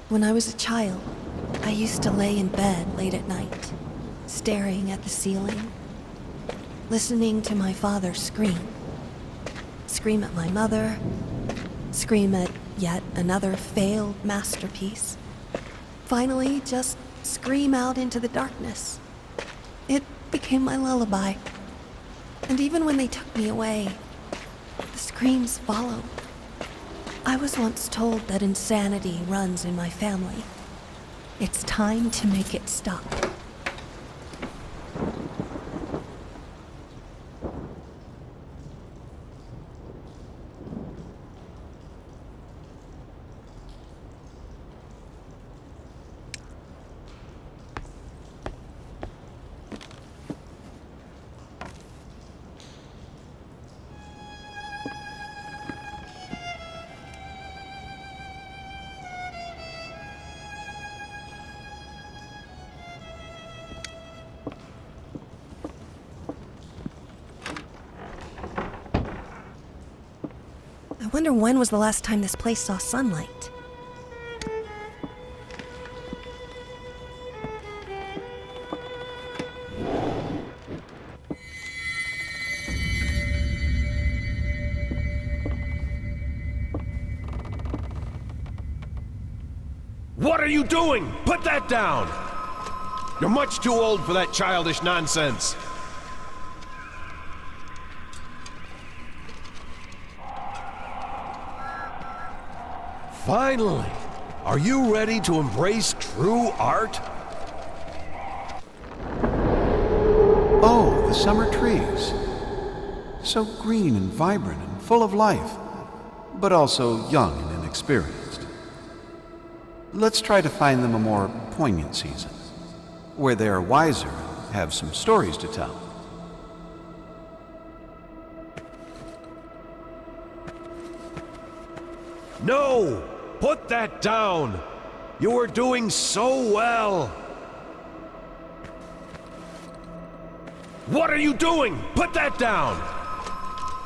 When I was a child, I used to lay in bed late at night, staring at the ceiling, listening to my father scream. Scream at my mother, scream at yet another failed masterpiece. Finally, just scream out into the darkness. It became my lullaby. And even when they took me away, the screams followed. I was once told that insanity runs in my family. It's time to make it stop. I wonder when was the last time this place saw sunlight? What are you doing? Put that down! You're much too old for that childish nonsense. Finally! Are you ready to embrace true art? Oh, the summer trees. So green and vibrant and full of life, but also young and inexperienced. Let's try to find them a more poignant season, where they are wiser and have some stories to tell. No! Put that down! You were doing so well! What are you doing? Put that down!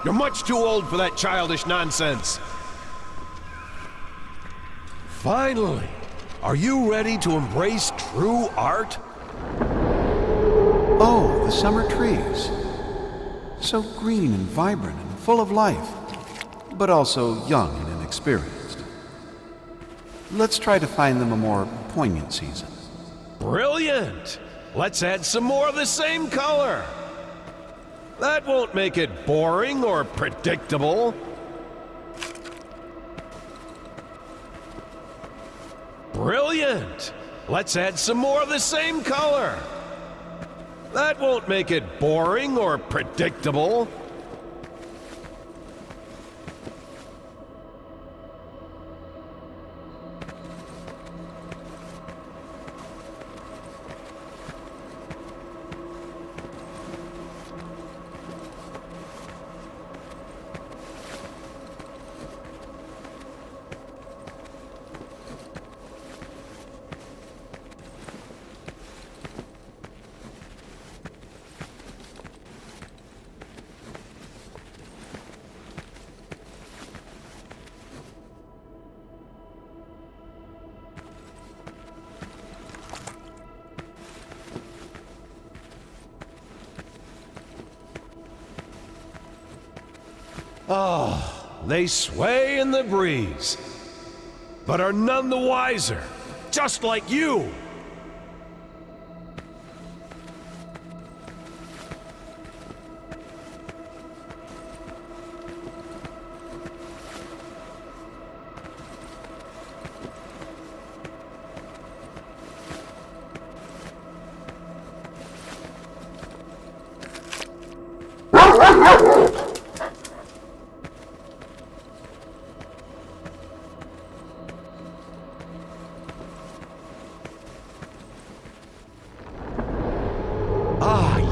You're much too old for that childish nonsense. Finally! Are you ready to embrace true art? Oh, the summer trees. So green and vibrant and full of life, but also young and inexperienced. Let's try to find them a more poignant season. Brilliant! Let's add some more of the same color. That won't make it boring or predictable. Brilliant! Let's add some more of the same color. That won't make it boring or predictable. Oh, they sway in the breeze, but are none the wiser, just like you.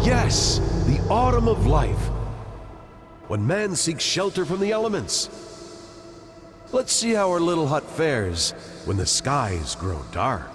Yes, the autumn of life, when man seeks shelter from the elements. Let's see how our little hut fares when the skies grow dark.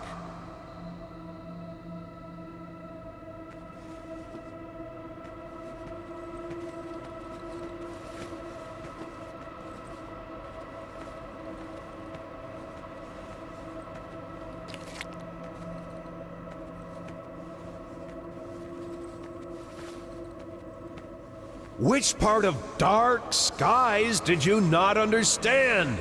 Which part of dark skies did you not understand?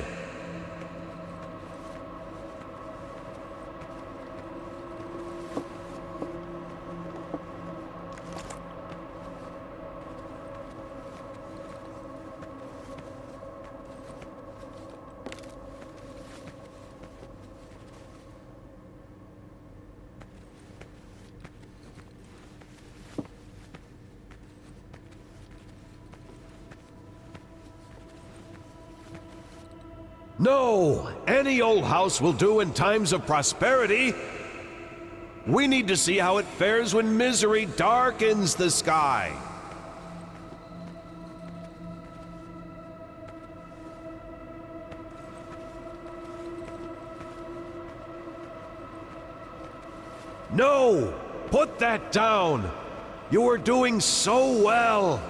No! Any old house will do in times of prosperity. We need to see how it fares when misery darkens the sky. No! Put that down! You are doing so well!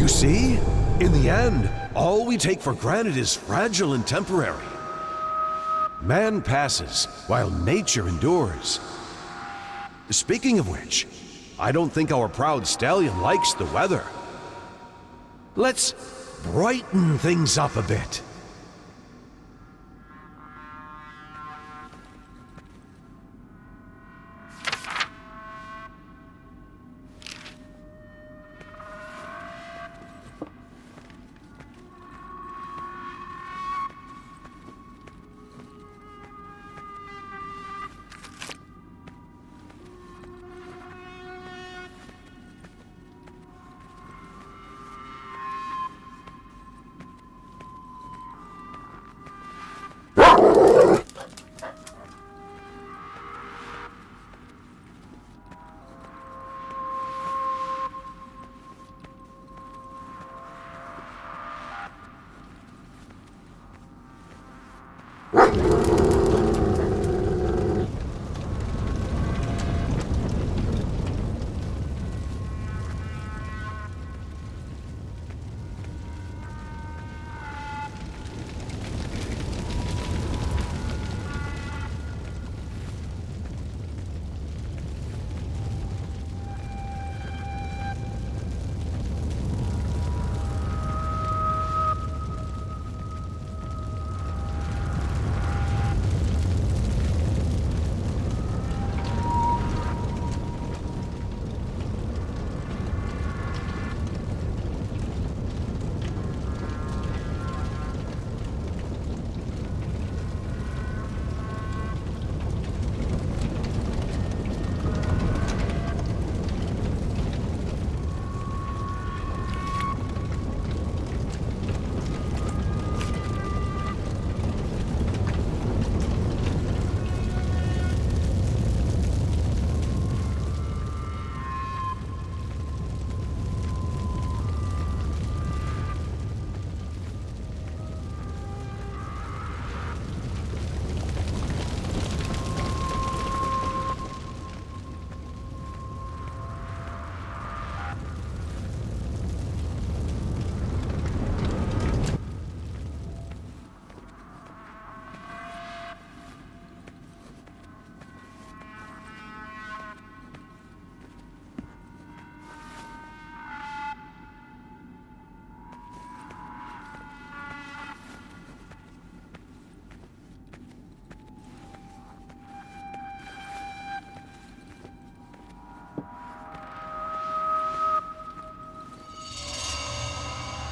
You see? In the end, all we take for granted is fragile and temporary. Man passes, while nature endures. Speaking of which, I don't think our proud stallion likes the weather. Let's brighten things up a bit.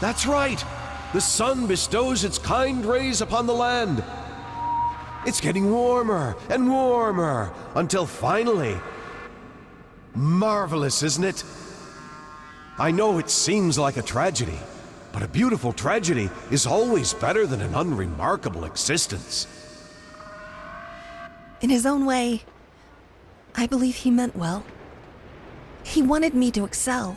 That's right! The sun bestows its kind rays upon the land. It's getting warmer and warmer until finally... Marvelous, isn't it? I know it seems like a tragedy, but a beautiful tragedy is always better than an unremarkable existence. In his own way, I believe he meant well. He wanted me to excel,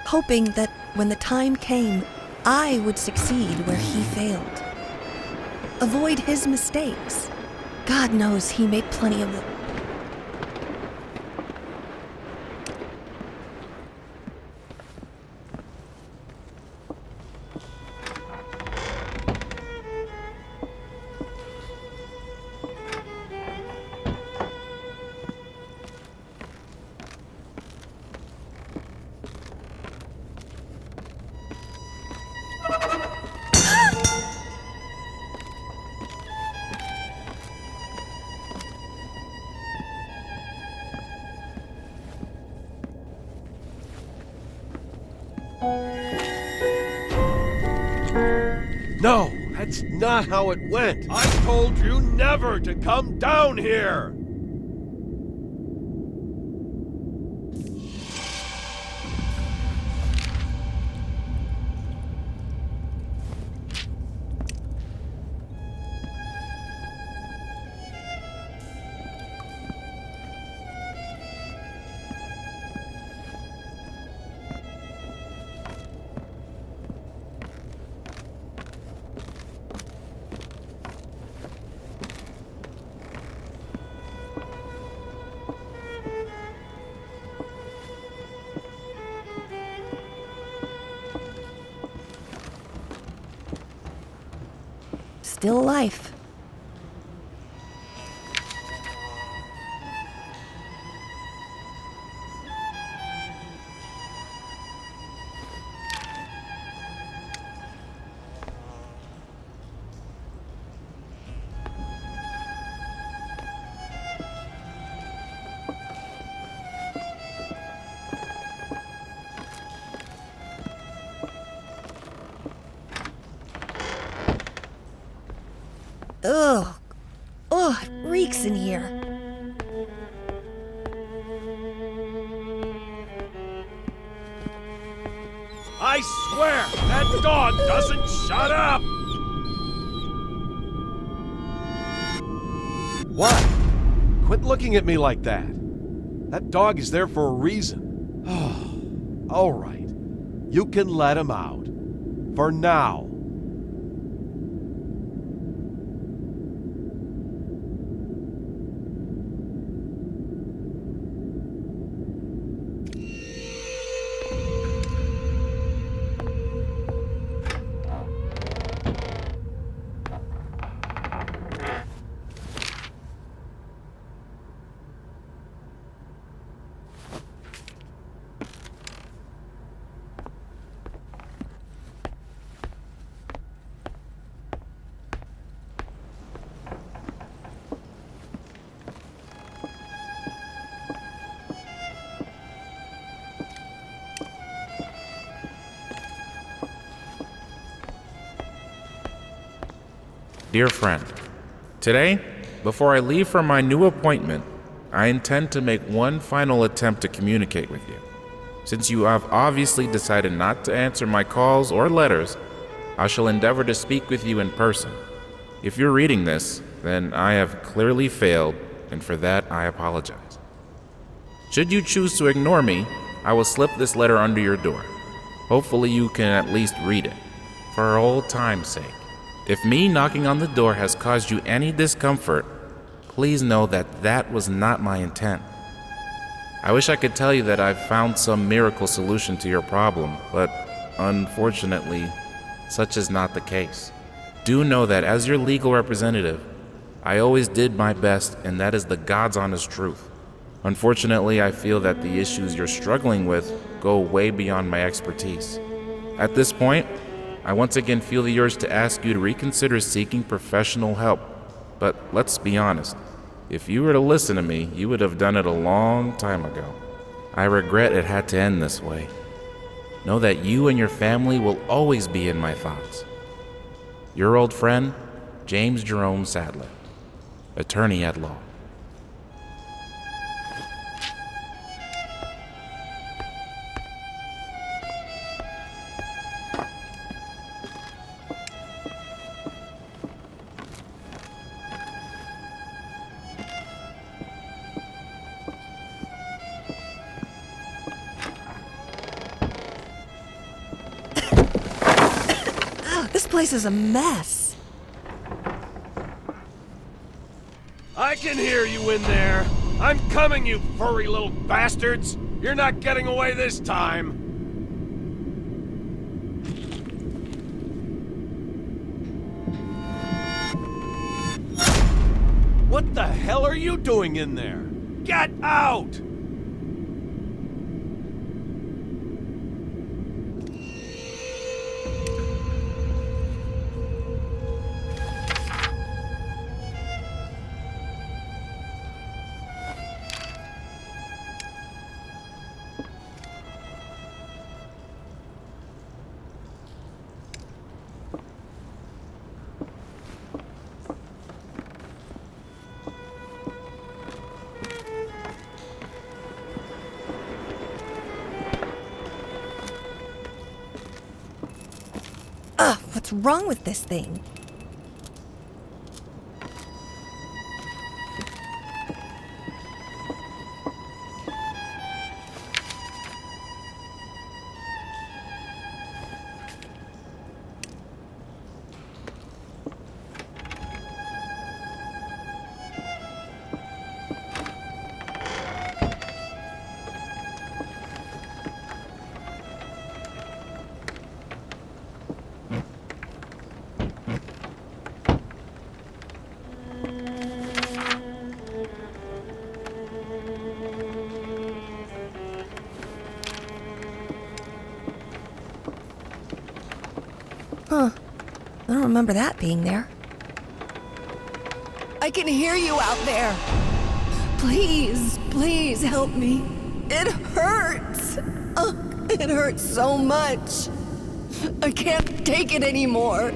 hoping that when the time came, I would succeed where he failed. Avoid his mistakes. God knows he made plenty of them. No, that's not how it went. I told you never to come down here! Still alive. Ugh. Ugh, it reeks in here. I swear, that dog doesn't shut up! What? Quit looking at me like that. That dog is there for a reason. All right. You can let him out. For now. Dear friend, today, before I leave for my new appointment, I intend to make one final attempt to communicate with you. Since you have obviously decided not to answer my calls or letters, I shall endeavor to speak with you in person. If you're reading this, then I have clearly failed, and for that I apologize. Should you choose to ignore me, I will slip this letter under your door. Hopefully you can at least read it, for old time's sake. If me knocking on the door has caused you any discomfort, please know that that was not my intent. I wish I could tell you that I've found some miracle solution to your problem, but unfortunately, such is not the case. Do know that as your legal representative, I always did my best, and that is the God's honest truth. Unfortunately, I feel that the issues you're struggling with go way beyond my expertise. At this point, I once again feel the urge to ask you to reconsider seeking professional help. But let's be honest, if you were to listen to me, you would have done it a long time ago. I regret it had to end this way. know that you and your family will always be in my thoughts. Your old friend, James Jerome Sadler, attorney at law. This place is a mess. I can hear you in there. I'm coming, you furry little bastards. You're not getting away this time. What the hell are you doing in there? Get out! What's wrong with this thing? Huh. I don't remember that being there. I can hear you out there. Please, please help me. It hurts. It hurts so much. I can't take it anymore.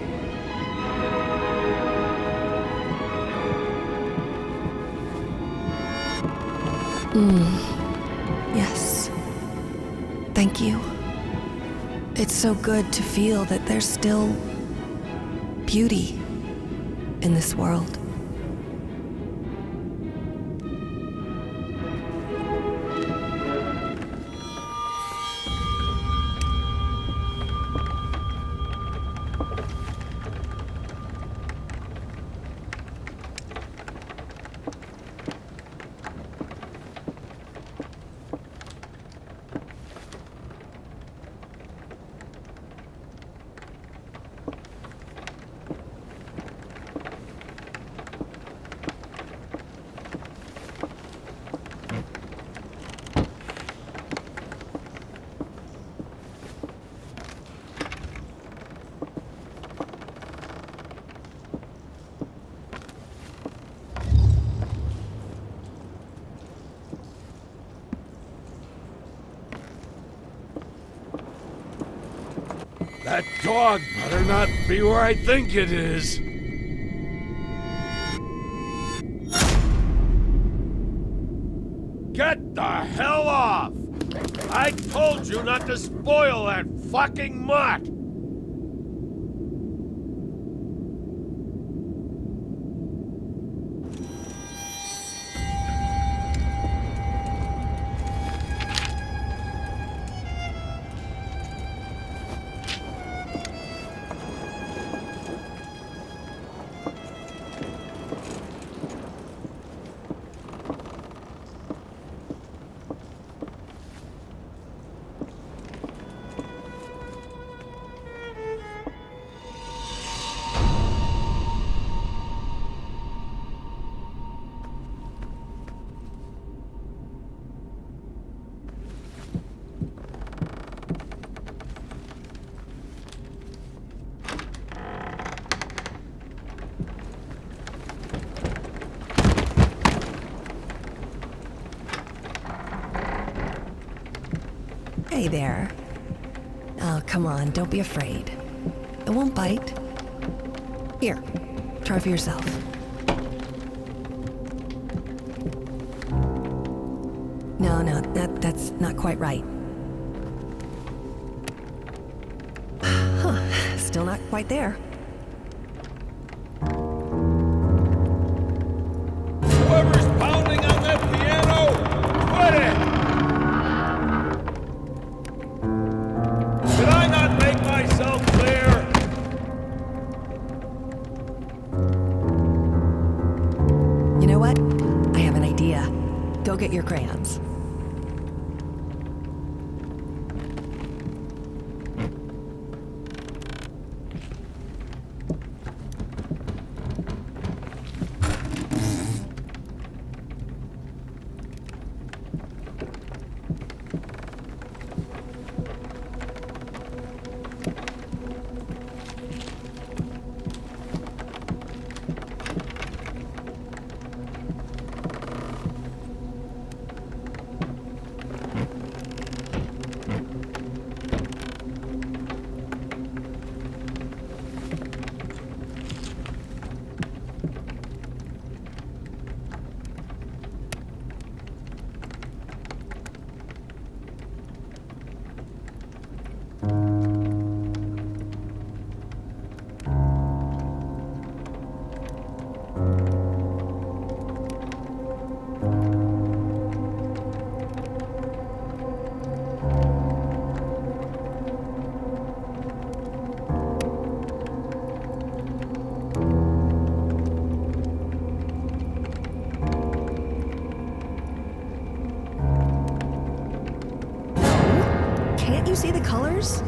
Yes. Thank you. It's so good to feel that there's still beauty in this world. That dog better not be where I think it is. Get the hell off! I told you not to spoil that fucking mutt! Hey there. come on, don't be afraid. It won't bite. Here, try for yourself. No, that's not quite right. Huh, still not quite there. Whoever's pounding on that piano, quit it! Did I not make myself clear? You know what? I have an idea. Go get your crayons. Can't you see the colors?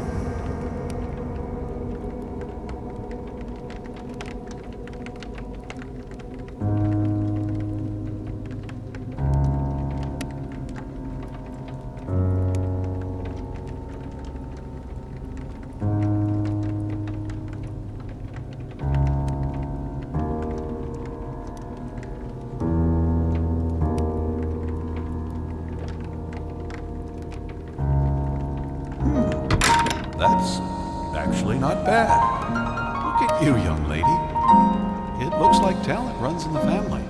That's actually not bad. Look at you, young lady. It looks like talent runs in the family.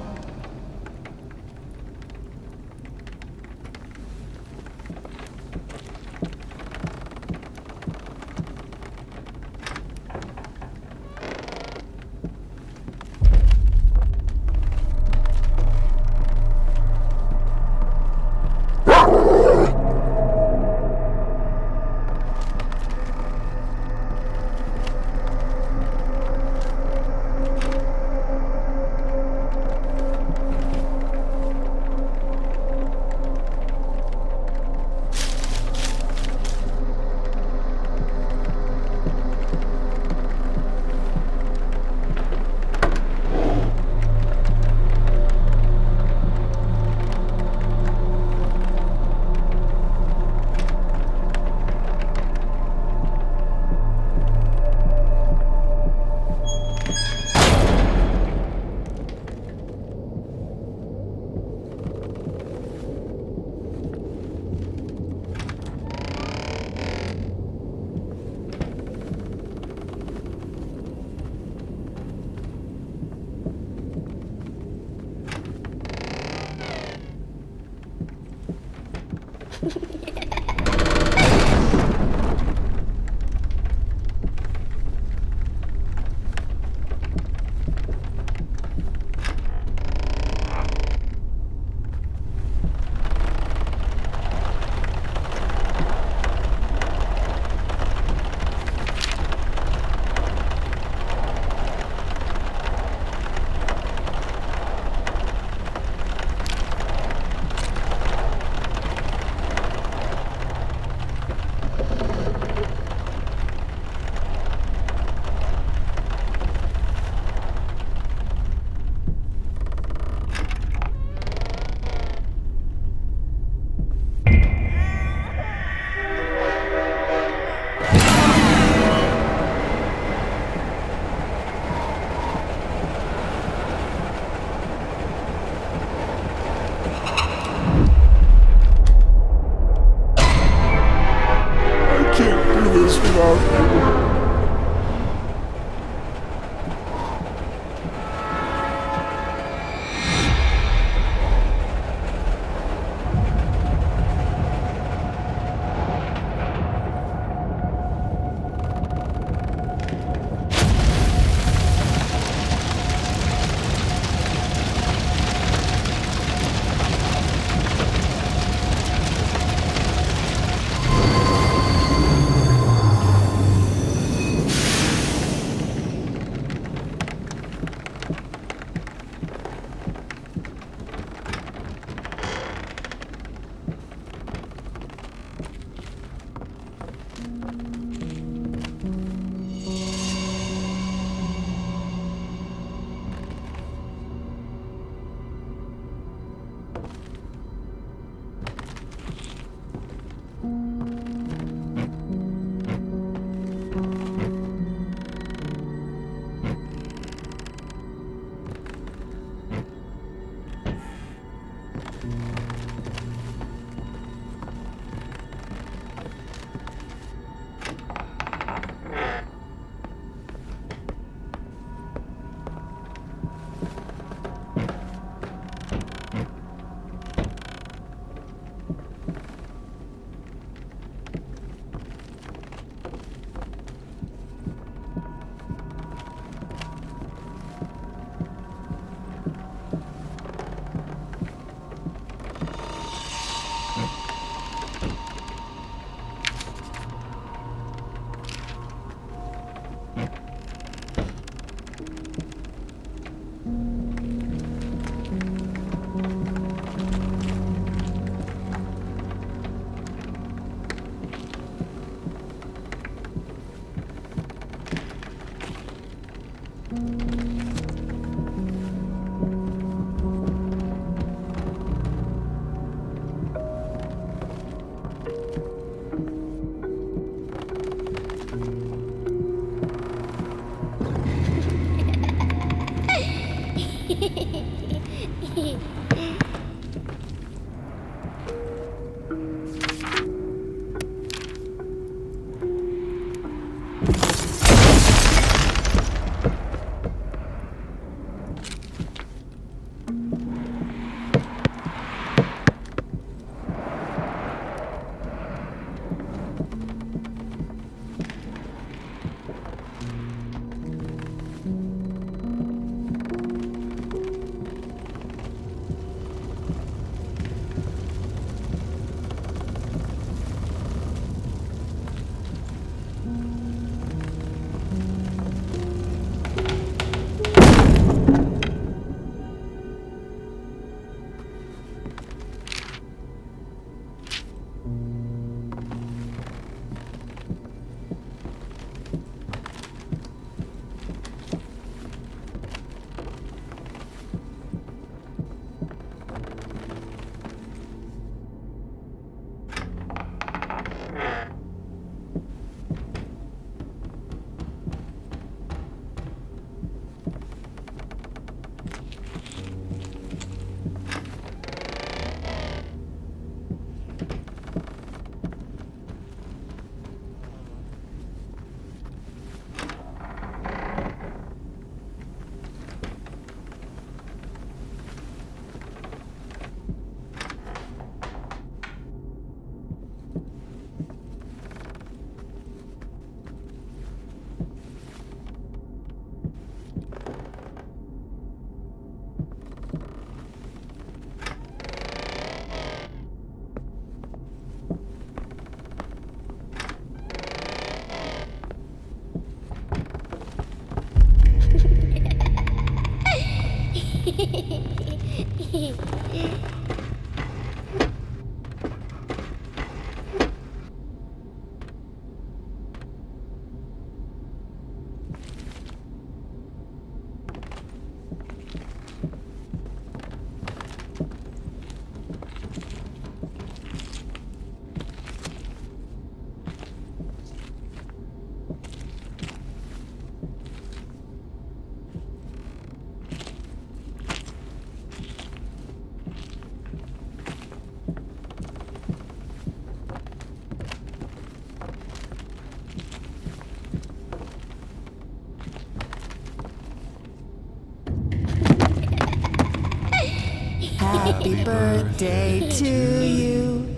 Happy birthday to you.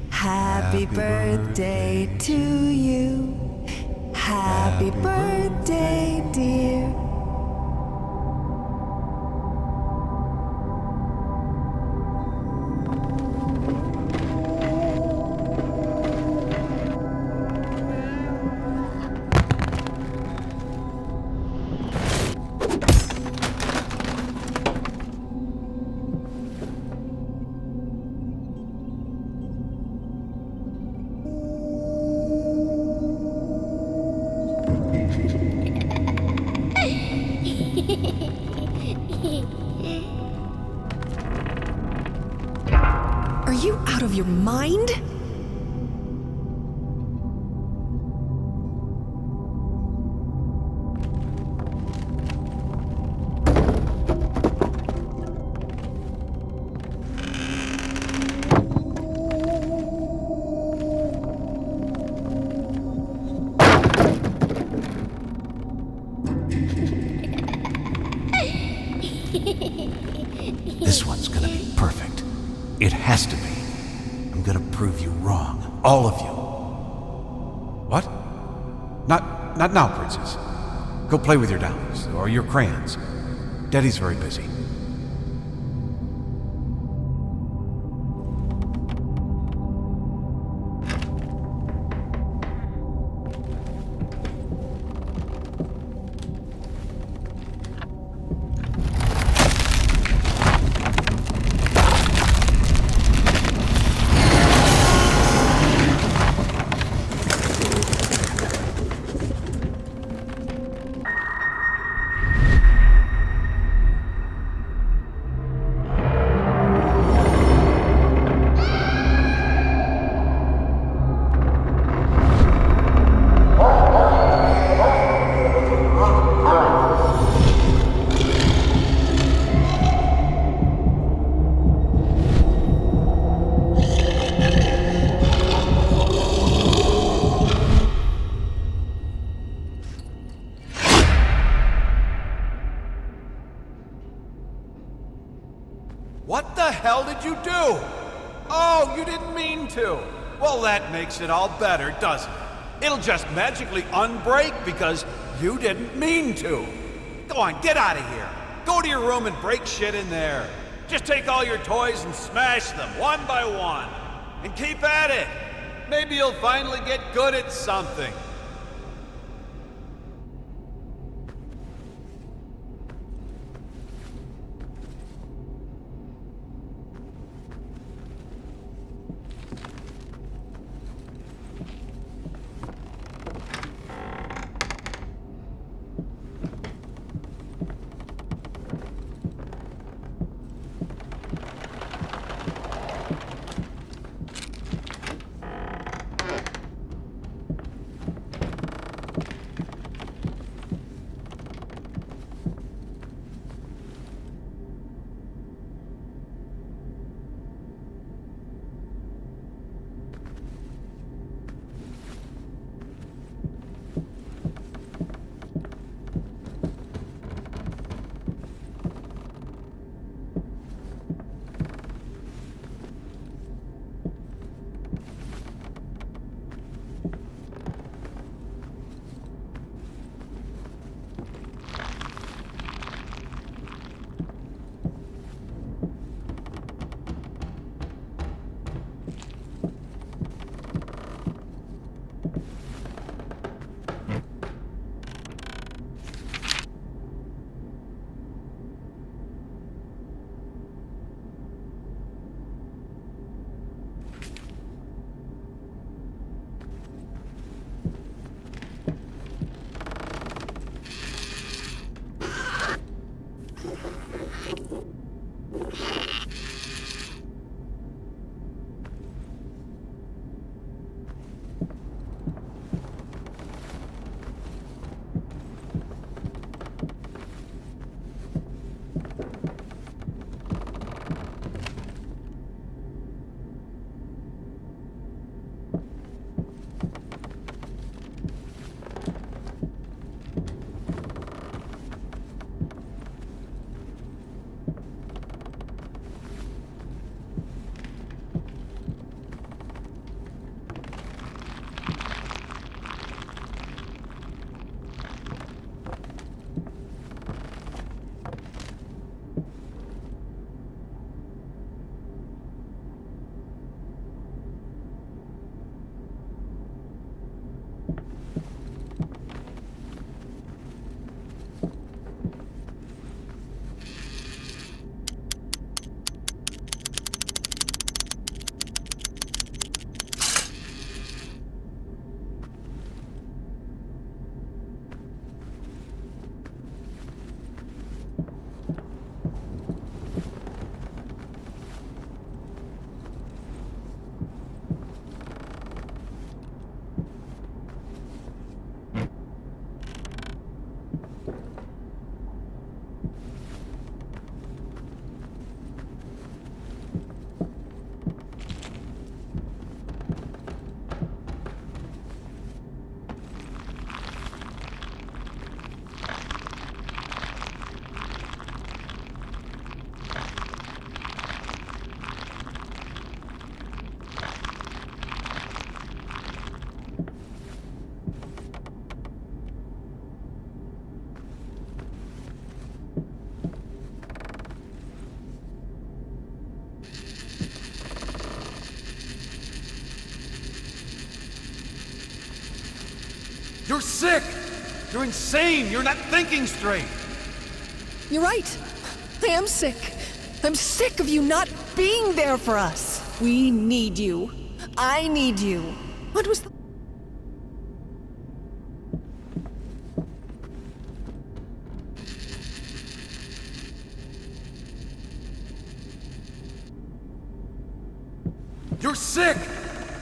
Happy birthday to you. Happy birthday, dear. Are you out of your mind? This one's gonna be perfect. It has to be. I'm gonna prove you wrong. All of you. What? Not now, Princess. Go play with your dollies, or your crayons. Daddy's very busy. What the hell did you do? Oh, you didn't mean to. Well, that makes it all better, doesn't it? It'll just magically unbreak because you didn't mean to. Go on, get out of here. Go to your room and break shit in there. Just take all your toys and smash them one by one. And keep at it. Maybe you'll finally get good at something. You're sick! You're insane! You're not thinking straight! You're right. I am sick. I'm sick of you not being there for us. We need you. I need you. What was the... You're sick!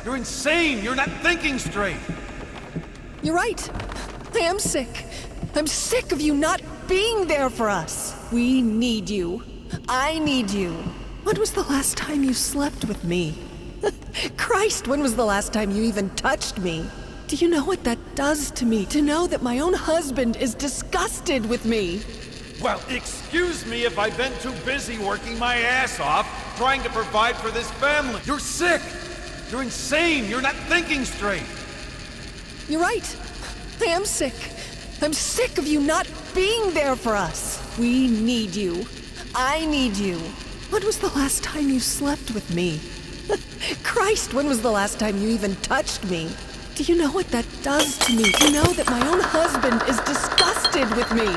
You're insane! You're not thinking straight! You're right. I am sick. I'm sick of you not being there for us. We need you. I need you. When was the last time you slept with me? Christ, when was the last time you even touched me? Do you know what that does to me, to know that my own husband is disgusted with me? Well, excuse me if I've been too busy working my ass off trying to provide for this family. You're sick! You're insane! You're not thinking straight! You're right. I am sick. I'm sick of you not being there for us. We need you. I need you. When was the last time you slept with me? Christ, when was the last time you even touched me? Do you know what that does to me? Do you know that my own husband is disgusted with me?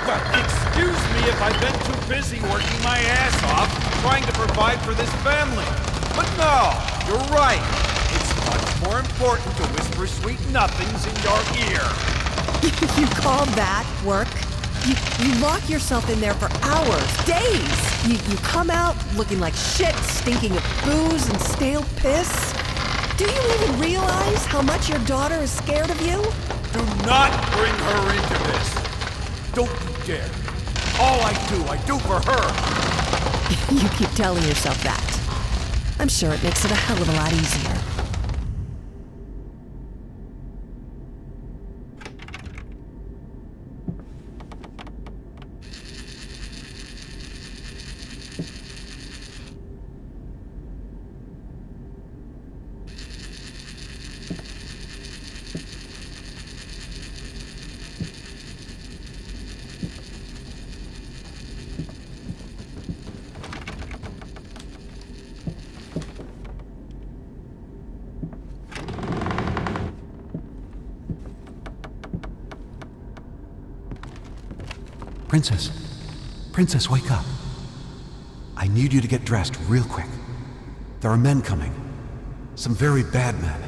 Well, excuse me if I've been too busy working my ass off trying to provide for this family. But no, you're right. It's much more important to whisper sweet nothings in your ear. You call that work? You lock yourself in there for hours, days. You come out looking like shit, stinking of booze and stale piss. Do you even realize how much your daughter is scared of you? Do not bring her into this. Don't you dare. All I do for her. You keep telling yourself that. I'm sure it makes it a hell of a lot easier. Princess, wake up. I need you to get dressed real quick. There are men coming. Some very bad men.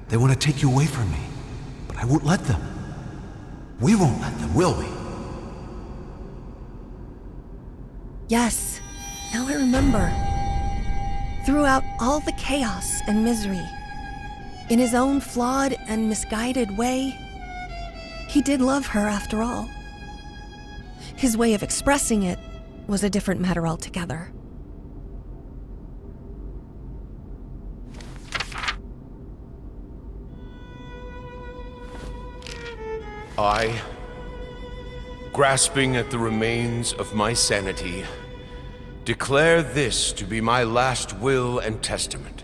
They want to take you away from me, but I won't let them. We won't let them, will we? Yes, now I remember. Throughout all the chaos and misery, in his own flawed and misguided way, he did love her after all. His way of expressing it was a different matter altogether. I, grasping at the remains of my sanity, declare this to be my last will and testament.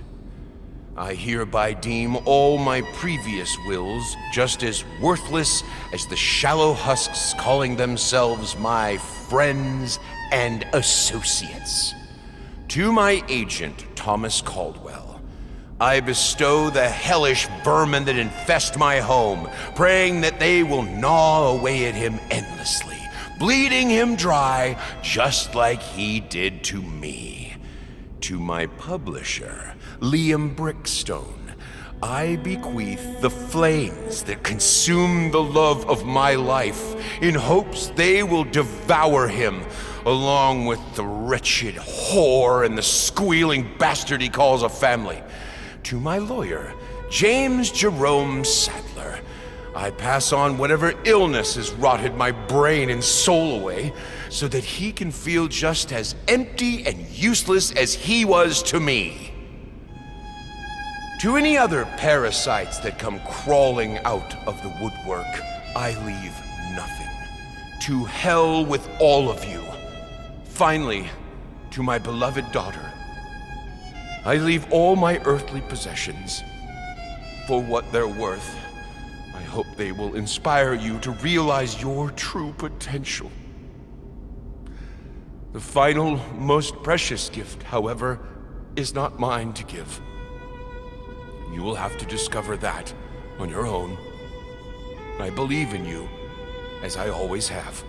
I hereby deem all my previous wills just as worthless as the shallow husks calling themselves my friends and associates. To my agent, Thomas Caldwell, I bestow the hellish vermin that infest my home, praying that they will gnaw away at him endlessly, bleeding him dry just like he did to me. To my publisher, Liam Brickstone, I bequeath the flames that consume the love of my life in hopes they will devour him, along with the wretched whore and the squealing bastard he calls a family. To my lawyer, James Jerome Sadler, I pass on whatever illness has rotted my brain and soul away, so that he can feel just as empty and useless as he was to me. To any other parasites that come crawling out of the woodwork, I leave nothing. To hell with all of you. Finally, to my beloved daughter, I leave all my earthly possessions. For what they're worth, I hope they will inspire you to realize your true potential. The final, most precious gift, however, is not mine to give. You will have to discover that on your own. I believe in you, as I always have.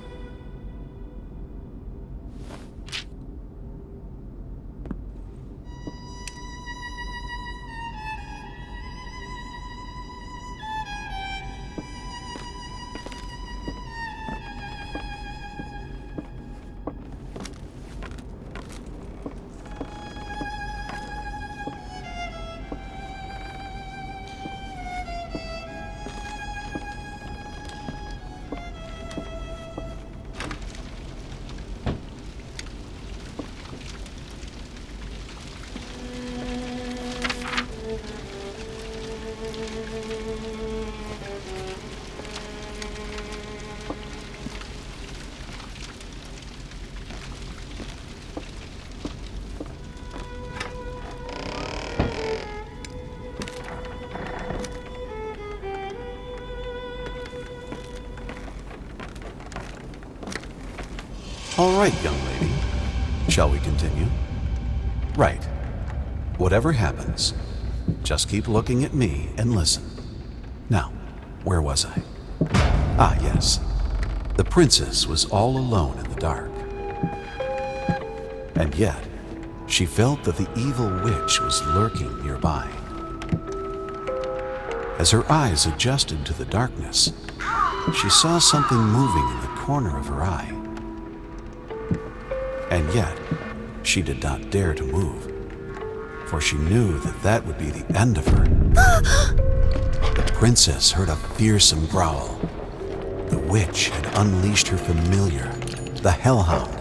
All right, young lady. Shall we continue? Right. Whatever happens, just keep looking at me and listen. Now, where was I? Ah, yes. The princess was all alone in the dark. And yet, she felt that the evil witch was lurking nearby. As her eyes adjusted to the darkness, she saw something moving in the corner of her eye. And yet, she did not dare to move, for she knew that that would be the end of her. The princess heard a fearsome growl. The witch had unleashed her familiar, the hellhound.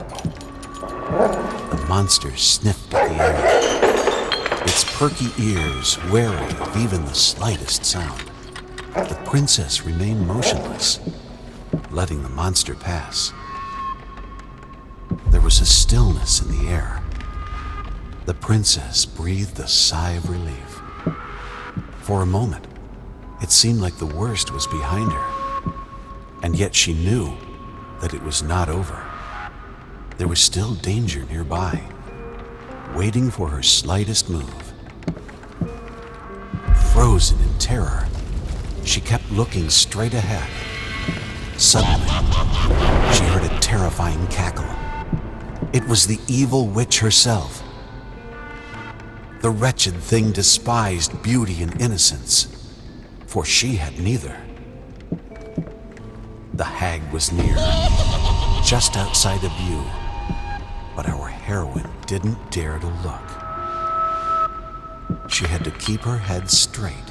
The monster sniffed at the air, its perky ears wary of even the slightest sound. The princess remained motionless, letting the monster pass. There was a stillness in the air. The princess breathed a sigh of relief. For a moment, it seemed like the worst was behind her, and yet she knew that it was not over. There was still danger nearby, waiting for her slightest move. Frozen in terror, she kept looking straight ahead. Suddenly, she heard a terrifying cackle. It was the evil witch herself. The wretched thing despised beauty and innocence, for she had neither. The hag was near, just outside of view, but our heroine didn't dare to look. She had to keep her head straight,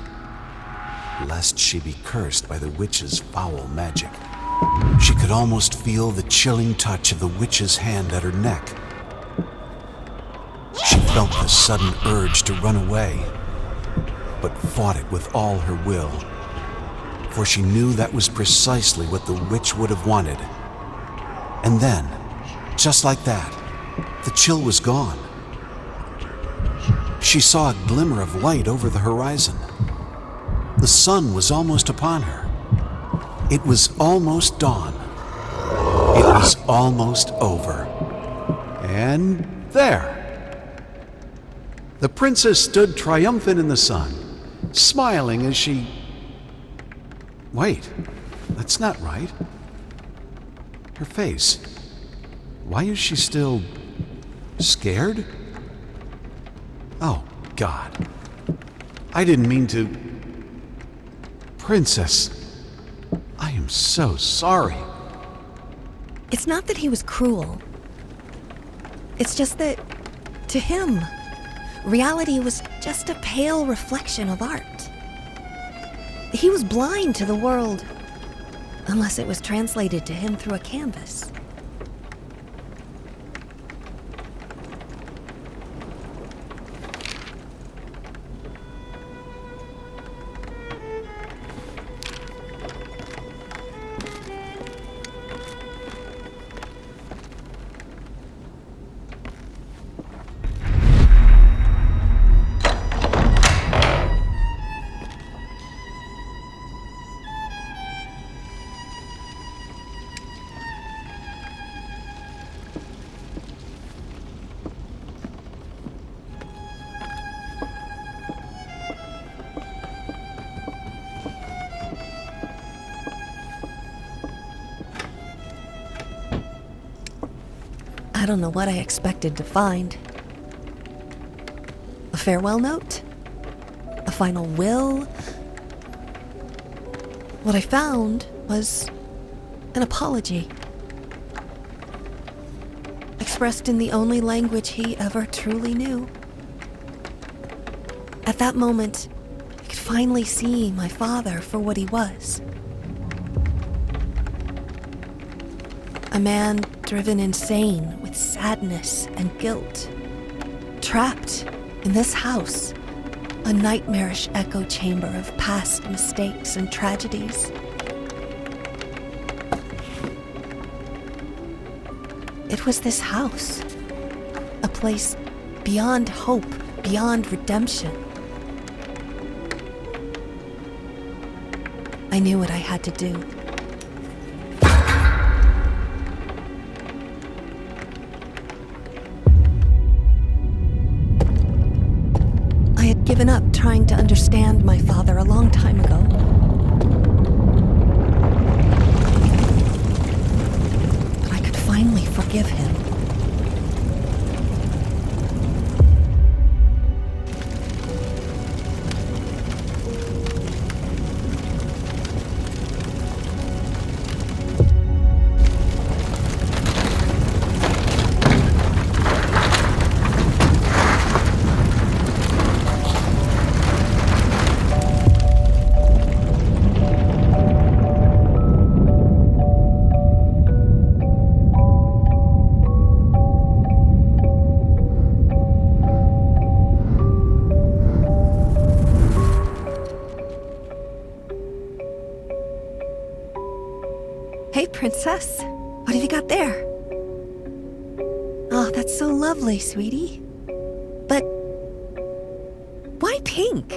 lest she be cursed by the witch's foul magic. She could almost feel the chilling touch of the witch's hand at her neck. She felt the sudden urge to run away, but fought it with all her will, for she knew that was precisely what the witch would have wanted. And then, just like that, the chill was gone. She saw a glimmer of light over the horizon. The sun was almost upon her. It was almost dawn. It was almost over. And there. The princess stood triumphant in the sun, smiling as she... Wait, that's not right. Her face. Why is she still... scared? Oh, God. I didn't mean to... Princess, I am so sorry. It's not that he was cruel. It's just that, to him, reality was just a pale reflection of art. He was blind to the world, unless it was translated to him through a canvas. I don't know what I expected to find. A farewell note? A final will? What I found was an apology, expressed in the only language he ever truly knew. At that moment, I could finally see my father for what he was. A man driven insane with sadness and guilt, trapped in this house, a nightmarish echo chamber of past mistakes and tragedies. It was this house, a place beyond hope, beyond redemption. I knew what I had to do. given up trying to understand my father a long time ago. But I could finally forgive him. Hey, Princess. What have you got there? Oh, that's so lovely, sweetie. But why pink?